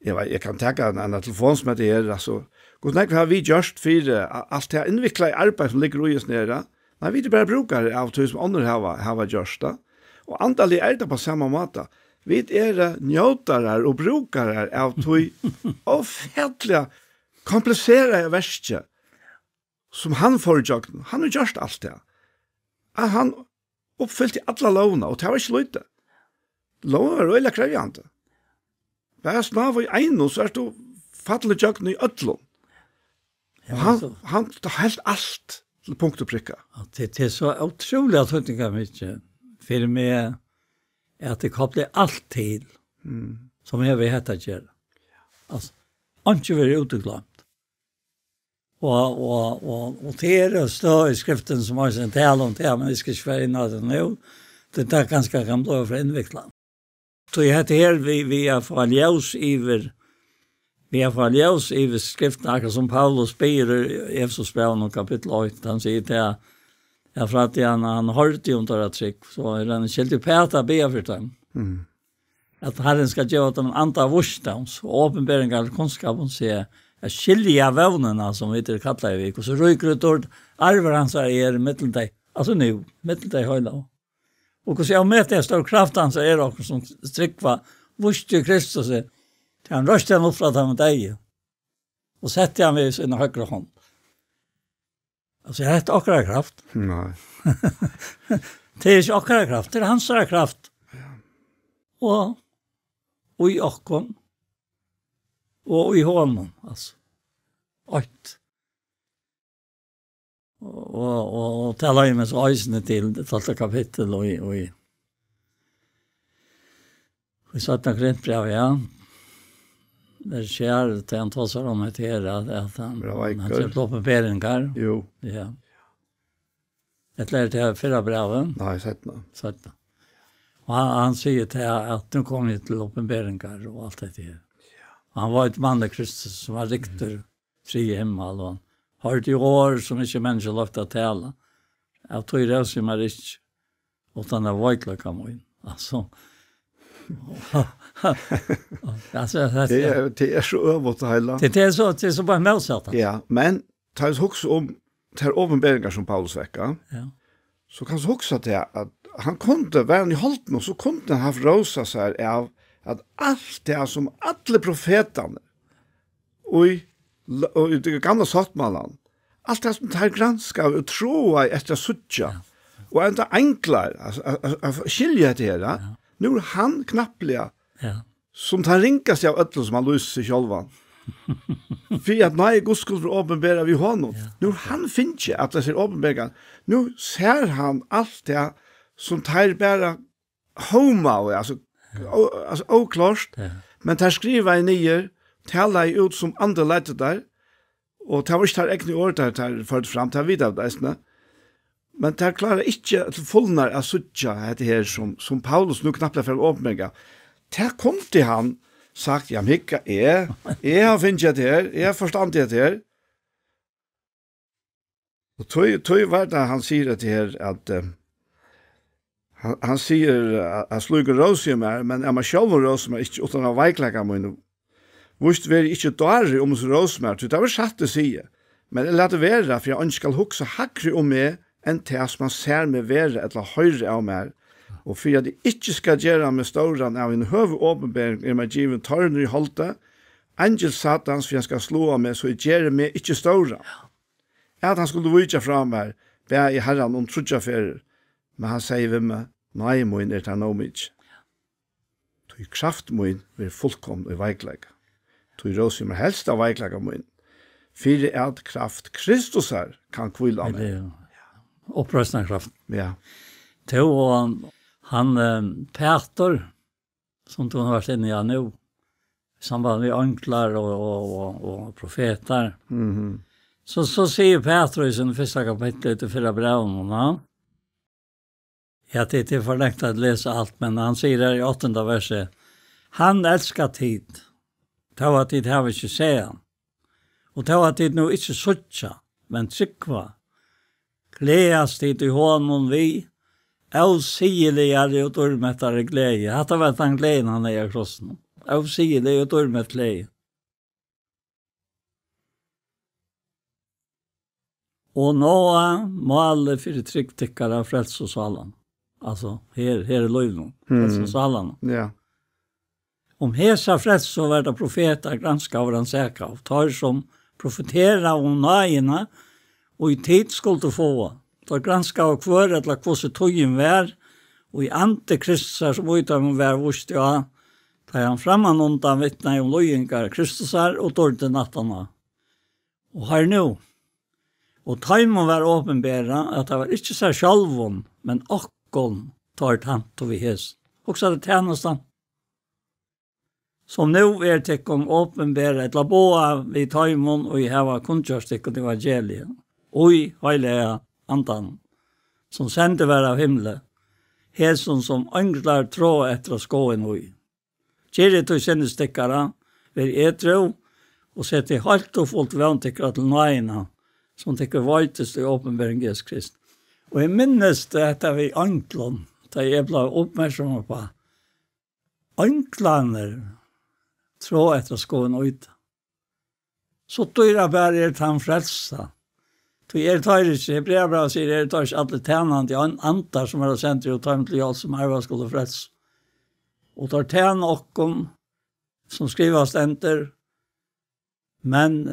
Jeg kan tenke en telefon som heter altså, godt nok har vi gjørst fyra allt det innvikla i arbeid som ligger ui oss nere. Nei, vi bare brukar av tog som andre hava gjørst da. Og antallig det på samme måte. Vi njøtare og brukare av tog og fettliga komplisera verste som han foregjøkt. Han har gjørst alt det. At han oppfyllte alla lovene, og det var ikke løyte. Lovene var øyla krevjante. Bare snav i eno, så du fattelig gjøkken i ødlom. Han tar helt alt til punkt og prikka. Det er så utrolig at hun ikke mye. For meg at det kobler alt til som jeg vil hette gjøre. Altså, han ikke være uteglamt. Og det stå i skriften som har sin tale om det, men vi skal ikke være inne av det nå. Det er ganske gammelt over for innviklet. Så jeg heter her, vi har fått ljøs iver skriften, akkurat som Paulus ber i Efesosbrevet kapittel 8, han sier til for at han hørte jo under et trykk, så han skilte pæta be for dem. At Herren skal gjøre dem en andre vorstens, og åpenbering av kunnskapen sier, skilja vevnene som vi til kallar i vik, og så ryker ut ord, arver hans mitteldeg, altså nu, mitteldeg høyla. Og så jeg med det står kraft hans dere som strikva, vurs til Kristus, til han røste han opp fra dem med deg, og sette han ved sin høyre hånd. Altså, jeg har akkurat kraft. Nei. Det er ikke akkurat kraft, det er hans kraft. Og i okkon, og i hånden, altså. Alt. Og taler jeg med så øysene til det 12. kapittel, og i 17. Korintbrev, ja. Det skjer til han tåser om et her, at han kjøper opp med beringer. Jo. Ja. Et lærer til 4 breven. Nei, 17. Og han sier til at nu kom jeg til oppenberinger og alt det her. Han var et mann av Kristus som var riktig fri i himmel, og han hørte i år som ikke mennesker lovte å tale. Jeg tog det som er ikke, og han er virkelig kom inn. Altså, det er så øvert å heile. Det er så bare motsatt. Ja, men ta oss også om til åpenberinger som Paulus vekka, så kan vi også til at han kunne være i holden, og så kunne han ha rosa seg av at alt det som alle profetene og i det gamle sattmålen, alt det som tar granska og troa etter suttja, og enda enklar, skilja det her, nå er han knapplega, som tar ringa seg av ødel som han lyser seg sjølva. For at nei, Gud skulle åpenbæra vi honom. Nå han finner ikke at det ser åpenbæra. Nå ser han alt det som tar bare homa, altså oklart, men tar skriva i nyer, talar ut som andre leiter der, og tar ikke tar egne ord der ført fram, tar videre av det, men tar klarer ikke til fullnar av suttja dette her som Paulus nå knapt er for åpenbæra. Tar kom til han sagt, ja, Mikka, jeg har finnet det her, jeg har forstand det her. Og tog var det han sier det her, at han sier at sluger råsjømmer, men jeg må selv råsjømmer, ikke uten å veiklegge meg nå. Hvorst vil jeg ikke dårlig om råsjømmer, det var satt å si. Men jeg lærte være, for jeg ønsker å huske hakre om meg, enn til som han ser meg være, eller høyre av meg. Og for at jeg ikke skal gjøre med ståren av en høveåpenbering, meg givet tørner i holdet, angel satans, for jeg skal slå av meg, så jeg gjør meg ikke ståren. At han skulle vite fra meg, be i herren om trudjaferer, men han sier ved meg, nei, min det nå mye. Tog kraft min vil fullkomne i veiklegge. Tog råsig meg helst av veiklegge min. For at kraft Kristus her kan kvile av meg. Opprøsende kraft. Ja. Og Han Peter, som du har vært inne i nu, i samband med anklar og profeter. Så sier Peter i sin første kapittel til 4 brevene, det är för lätt att läsa allt, men han säger där i 8:e verset, han älskar tid. Ta att tid har vi inte säga. Och ta att tid nu inte suttja, men tryckva. Gläas tid i honom vi, avsigeliga och dormättare glädje. Hatta var han glädjen han är i krossen. Avsigeliga och dormätt glädje. Och nå målet för trycktickare av frälsosalan. Alltså, här är löjden. Frälsosalan. Ja. Om hesa frälst så var det profeter granska av den säkra av. Tar som profetera om nägina och i tid skulle du få. Tar granska av kvar eller kvose togen vär och i antikristar som utan om vär vurst ja. Tar han framman undan vittna om löjingar Kristusar och dårde nattarna. Och här nu. Och tajmen var åpenbära att det var inte så självon, men okkon tar tant och vi hes. Och så det tjänastan. Som nu tecken åpenbära ett laboa vid tajmen och i hava kunskapsstick och evangeliet. Och i heliga andan som sände var av himle. Hesen som änglar trå efter skåen och i. Kjerit och sändestickara vid etro och sätter halt och fullt väntickra till nøyna som tycker vajtest i åpenbäring Jesu Krist. Och jag minnes det vi anklon, där jag blev uppmärksam på. Anklaner tror efter skån ut. Så dyra bär han frälsa. Då tar inte, brevbra säger tar inte alla tjänande antar som har sänt och tar till jag som arva skulle frälsa. Och tar tjän och som skrivas ständer. Men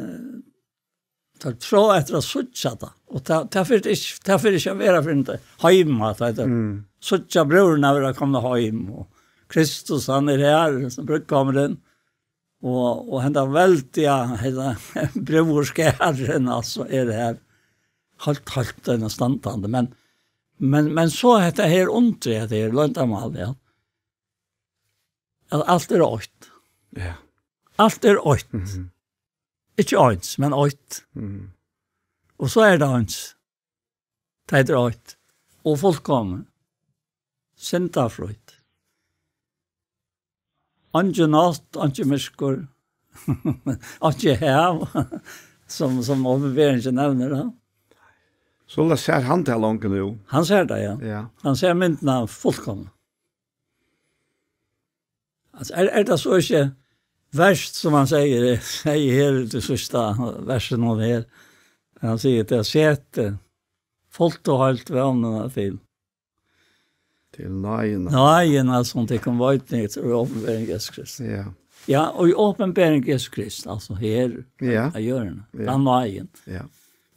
tar tro efter att suttja det. Och ta för inte vara för inte hemma. Suttja brorna vill komma hem. Och Kristus han är här som brukar den. Och hända väldiga brorskären alltså är det här. Halt den stantande. Men så heter det här ondre det är löntamal. Ja. Allt är åt. Ja. Allt är åt. Ikke øyns, men øyt. Og så det øyns. Det er øyt. Og fullkommen. Syndafrøyt. Ange natt, ange myskor. Ange hev. Som overberingen nevner da. Så la ser han til langt nu. Han ser det, ja. Ja. Han ser myndene fullkommen. Altså, det så ikke värst som han säger här det sista versen av här. Han säger att det sätter fullt och helt vännerna till nøyina. Nøyina som det kan vara ut i åpenbäring Jesu Krist. Ja. Ja, och i åpenbäring Jesu Krist, alltså här Ja. gör den. Den nøyen. Ja.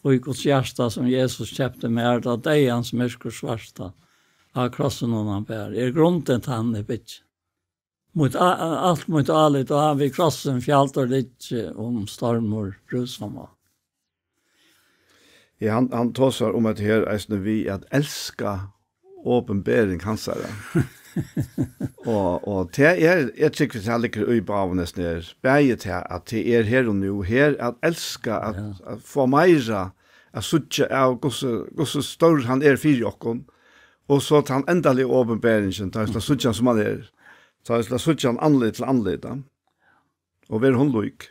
Och i Guds hjärta som Jesus köpte med det, det är hans mörker svarta av krossen och han bär. Grunden till han är bitch. Allt mot allt och han vid krossen fjältar lite om stormor brusamma. Ja, han tåsar om att här är vi att älska åpenbering hansare. och det är jag tycker det ligger i bavnes ner. Bäget här att det är här och nu här att älska att få mera att sucha av hur stor han är för jokon och så att han ändlig åpenberingen tar sucha som han är. Så jag ska switcha en anled till anleda. Och ver hon loik.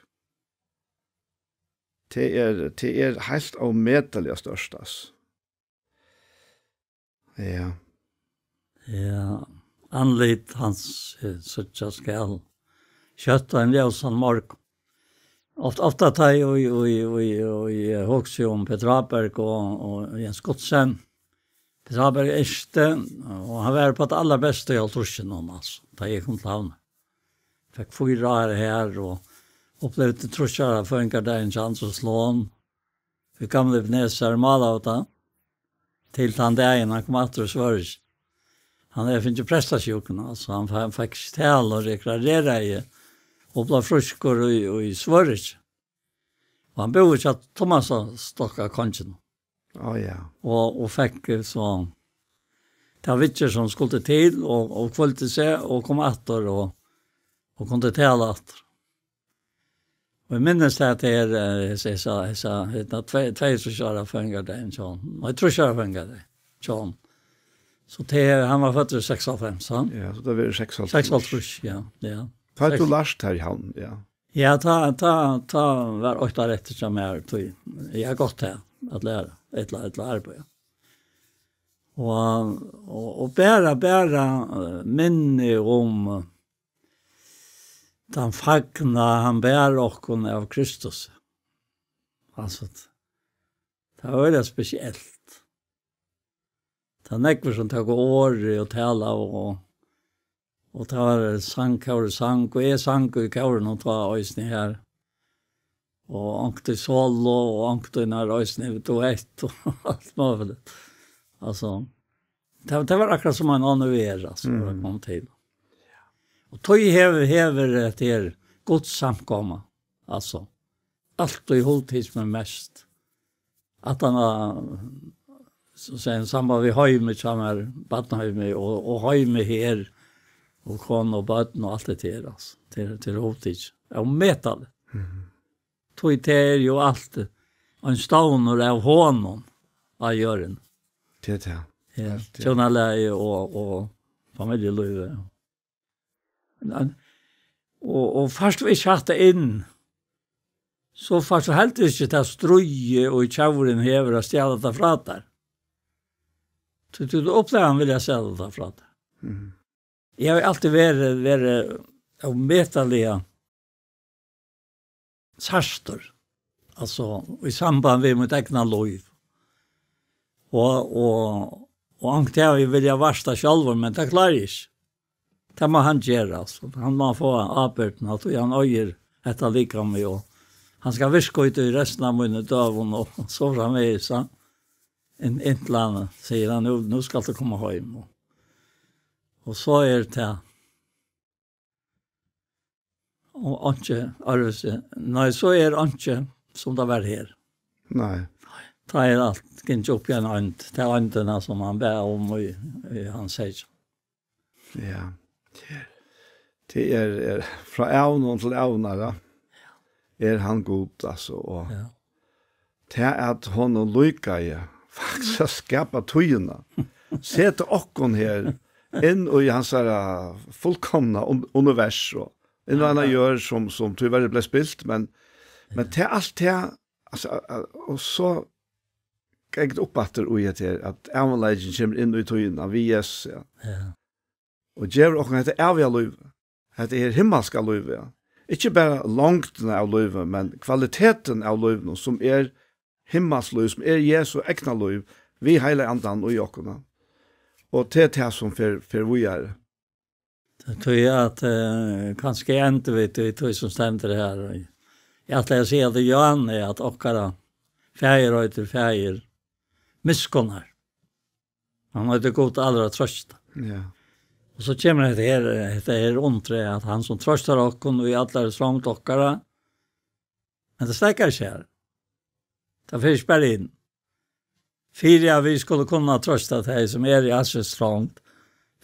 Det är helt av medeliga störstas. Ja. Ja, anled hans switcha skall. Kötta en ljusan mark. Ofta tar jag i också om Petraberg och Jens Gottsen. Petraberg är och han var på det allra bästa jag torsen om alltså. Da jeg kom til havn. Fikk 4 år her, og opplevde trusjere for en gardein chans og slån. Vi gamle Ebenezer malauta til han dagen han kom atter og svares. Han finnet prestasjoken, altså han fikk stel og reklarere i og ble fruskor og i svares. Og han bor ikke at Thomas stokka kanskje. Ja. Og fikk så Det var vitser som skulle til, og kvalitet seg, og kom etter, og kunne tale etter. Og jeg minnes det at jeg sa, 22 år fengar det, jeg tror ikke jeg fengar det, John. Så han var født i 96, han. Ja, så det var 96. 96, ja. Hva har du lært her i han, ja? Ja, ta var 8 retter som jeg har gått her, at lære, et arbeid. Og bæra minne om den fagna han bär okkon av Kristus. Altså, det var veldig spesielt. Det nekver som tar året og tala og tar sang, og jeg sang i kauren og tar øysene her. Og ankte solo, og ankte nær øysene duett og alt mulig. Altså, det var akkurat som en annuver, altså, det kom til. Og tog hever et her godt samkomma, altså, alt og i holdtidsmen mest. At han har, så sen samband vi høyme sammen, badnahøyme, og høyme her, og kone og badn og alt det her, altså, til holdtids. Og meta det. Tog det jo alt, en stavner av hånden av gjøren. Det. Ja, tjonaleie og familielivet. Og først vi satte inn, så først helt ikke til strøye og i tjauren hever og stjæle det fra der. Så du opplever han vil jeg stjæle det fra der. Jeg har alltid vært av metalige sarstor, altså i samband med mitt egna lov. Og ankt jeg vil jeg varsta sjálfur, men det klarer jeg ikke. Det må han gjøre, altså. Han må få arbeidene, at han øyer etter like med, og han skal virke ut i resten av mine døven, og så han med seg en intlande, sier han, nå skal det komme hjem. Og så det, og ikke, nei, så ikke som det var her. Nei. Det alt, ikke opp igjen ånd, det åndene som han ber om i hans seg. Ja. Det fra evnen til evnere han god, altså, og det at hon og lykker jeg faktisk skapa tøyene, sette okkon her inn i hans fullkomna univers, og en eller annen gjør som tyvärr ble spilt, men det alt det, altså, og så gikk det opp etter å gjøre at evnleggen kommer inn i tøyene, vi Jesus, ja. Og gjør okkon heter evige liv. Heter himmelska liv, ja. Ikke bare langten av livet, men kvaliteten av livet, som himmelsliv, som Jesu egna liv, vi hele andan og jokkene. Og det det som for vi Det tror jeg at kanskje jeg ikke vet det som stemte det her. Jeg sier til Jan at okkara feir og etter feir miskonner. Han har ikke gått aldri trøst. Ja. Og så kommer det her ondre at han som trøster okken og i alle strångt okkara, men det stekker ikke her. Det finnes bare inn. Fyra vi skulle kunne trøste det som i altså strångt.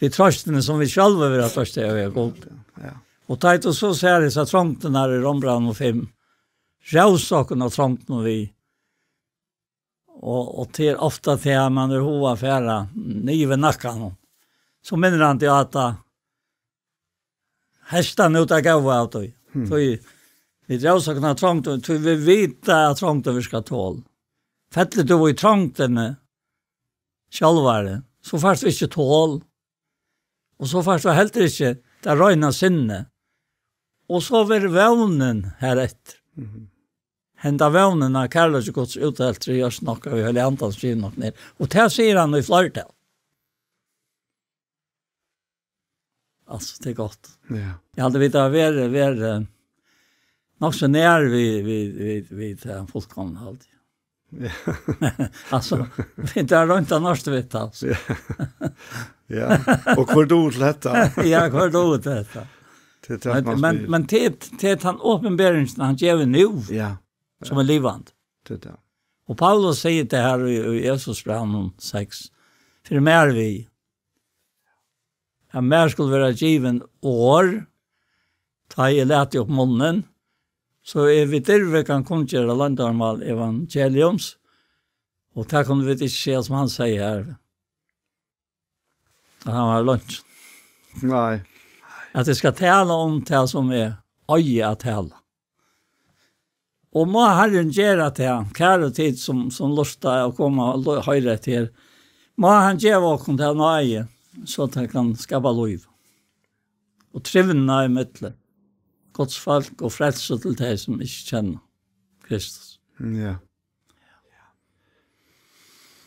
Vi trøstene som vi selv vil ha trøste og vi har gått. Ja. Og tatt og så ser jeg så trångtene her i Rombrand og 5. Rjausokken og trångtene vi. Og til ofta til man hova færa nive nakkan. Så minner han til at hestan ut av gava av tog. Vi rjausokken og trångtene, så vi vita at trångtene vi skal tål. Fettelig du i trångtene sjálvare, så først vi ikke tål. Og så først vi helt ikke det røyna sinne. Og så var vevnen her etter. Henda vevnen av Karlos gods uthelt til gjørs nokka, vi høyde antall skriv nok ned. Og det sier han i flertall. Altså, det godt. Ja. Jeg hadde vidt å være nok så nær vi fullkomne alltid. Ja. Altså, det rundt av norsk vitt, altså. Ja. Og hvor du til dette? Ja, hvor du til dette? Men det han åpenberingen han gjør nu, som livand. Det. Og Paulus sier det her i Jesus brev 6, for mer vi, at mer skulle være given år, ta jeg lete opp munnen, så vi derved kan kunngjøre landarmal evangeliums, og det kunne vi ikke se som han sier her. Da han var lunch. Nei. At jeg skal tale om det som øye å tale. Og må Herren gjøre det, kjære tid som lustet å komme og høre til, må han gjøre åkken til nøye, så at han kan skapa liv. Og trivna i midtlet. Guds folk og frelse til de som ikke kjenner Kristus. Ja.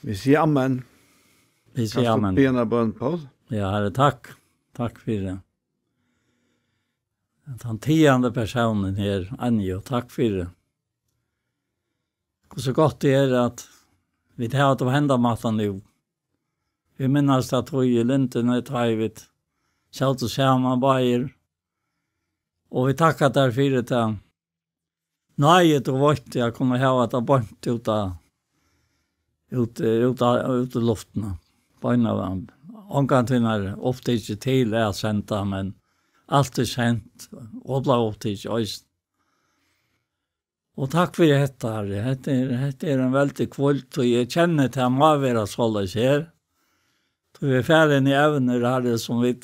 Vi sier amen. Vi sier amen. Kan du be en bønn, Paul? Ja, Herre, takk. Takk for det. Den 10. personen her, Anjo, takk for det. Så godt det at vi tar at hända maten nu. Vi minnes at vi i linten er tøyvet, selv til sammen bajer, og vi takkar der for det. Nei, det var ikke jeg kunne ha det bort ut i luften. Beina var omgantene ofte ikke til jeg sendte, men alt sendt, og ble ofte ikke øyst. Og takk for dette, Herre. Dette en veldig kvult, og jeg kjenner til å må være således her. Vi er ferdig i evner, Herre, som vi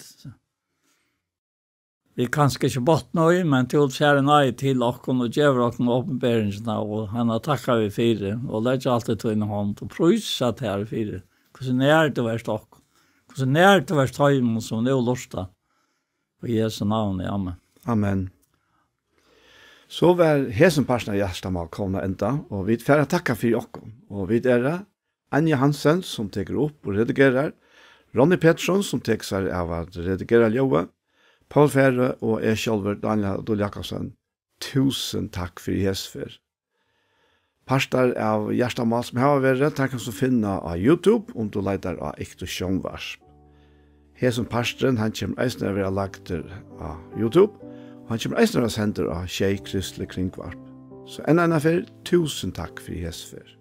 kanskje ikke bort noe, men til å fjerde nøye til åkken og gjøre åkken åpenberingsene, og han har takket vi fire, og det er ikke alltid til en hånd, og prøysa til her fire. Hvordan er det vært åkken? Hvordan er det vært høymen som det er lortet? På Jesu navn, amen. Amen. Så var hesen parten av hjertemål kommet enda, og vi får takke for dere. Og vi Anja Hansen, som teker opp og redigerer, Ronny Pettersson, som teker seg av å redigere Ljøve, Paul Fære og jeg selv, Daniel Adol Jakobsen. Tusen takk for hesfer. Parter av hjertemål som har vært, kan du finne av YouTube, om du leter av ekte sjånvarsp. Hesen parten, han kommer eisende å være lagt av YouTube, han kommer eisende å sende av Tjej Kristelig Kringvarp. Så en annen for, tusen takk for hesfer.